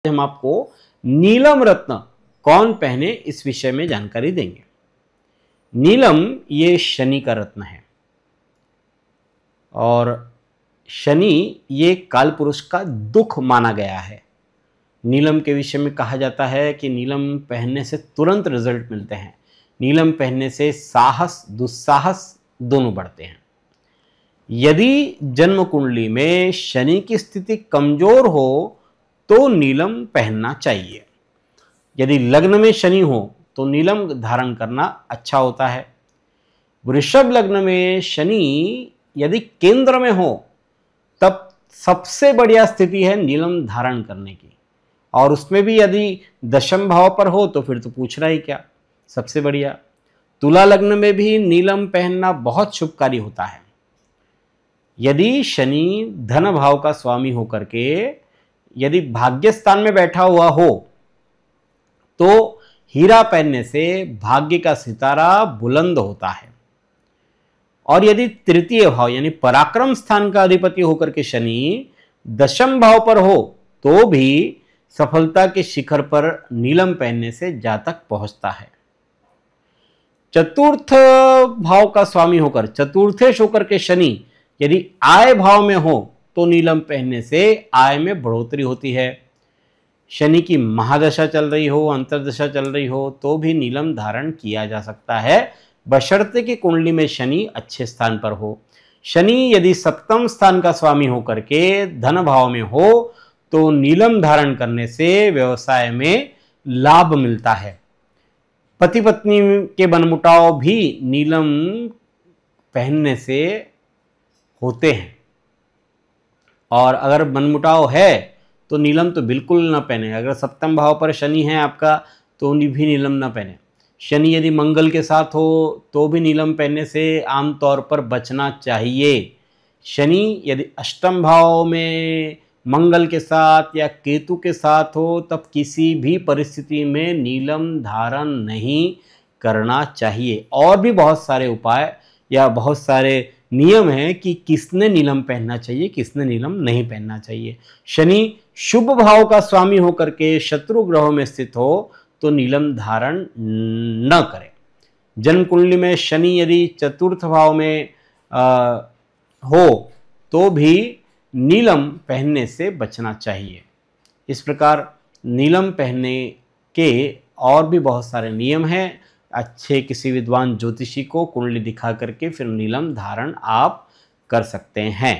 हम आपको नीलम रत्न कौन पहने इस विषय में जानकारी देंगे। नीलम ये शनि का रत्न है और शनि ये काल पुरुष का दुख माना गया है। नीलम के विषय में कहा जाता है कि नीलम पहनने से तुरंत रिजल्ट मिलते हैं। नीलम पहनने से साहस दुस्साहस दोनों बढ़ते हैं। यदि जन्म कुंडली में शनि की स्थिति कमजोर हो तो नीलम पहनना चाहिए। यदि लग्न में शनि हो तो नीलम धारण करना अच्छा होता है। वृषभ लग्न में शनि यदि केंद्र में हो तब सबसे बढ़िया स्थिति है नीलम धारण करने की, और उसमें भी यदि दशम भाव पर हो तो फिर तो पूछना ही क्या, सबसे बढ़िया। तुला लग्न में भी नीलम पहनना बहुत शुभकारी होता है। यदि शनि धन भाव का स्वामी होकर के यदि भाग्य स्थान में बैठा हुआ हो तो हीरा पहनने से भाग्य का सितारा बुलंद होता है। और यदि तृतीय भाव यानी पराक्रम स्थान का अधिपति होकर के शनि दशम भाव पर हो तो भी सफलता के शिखर पर नीलम पहनने से जातक पहुंचता है। चतुर्थ भाव का स्वामी होकर चतुर्थेश होकर के शनि यदि आय भाव में हो तो नीलम पहनने से आय में बढ़ोतरी होती है। शनि की महादशा चल रही हो, अंतर्दशा चल रही हो तो भी नीलम धारण किया जा सकता है, बशर्ते कि कुंडली में शनि अच्छे स्थान पर हो। शनि यदि सप्तम स्थान का स्वामी होकर के धन भाव में हो तो नीलम धारण करने से व्यवसाय में लाभ मिलता है। पति पत्नी के मनमुटाव भी नीलम पहनने से होते हैं, और अगर मनमुटाव है तो नीलम तो बिल्कुल ना पहने। अगर सप्तम भाव पर शनि है आपका तो भी नीलम ना पहने। शनि यदि मंगल के साथ हो तो भी नीलम पहनने से आमतौर पर बचना चाहिए। शनि यदि अष्टम भाव में मंगल के साथ या केतु के साथ हो तब किसी भी परिस्थिति में नीलम धारण नहीं करना चाहिए। और भी बहुत सारे उपाय या बहुत सारे नियम है कि किसने नीलम पहनना चाहिए, किसने नीलम नहीं पहनना चाहिए। शनि शुभ भाव का स्वामी होकर के शत्रु ग्रहों में स्थित हो तो नीलम धारण न करें। जन्म कुंडली में शनि यदि चतुर्थ भाव में हो तो भी नीलम पहनने से बचना चाहिए। इस प्रकार नीलम पहनने के और भी बहुत सारे नियम हैं। अच्छे किसी विद्वान ज्योतिषी को कुंडली दिखा करके फिर नीलम धारण आप कर सकते हैं।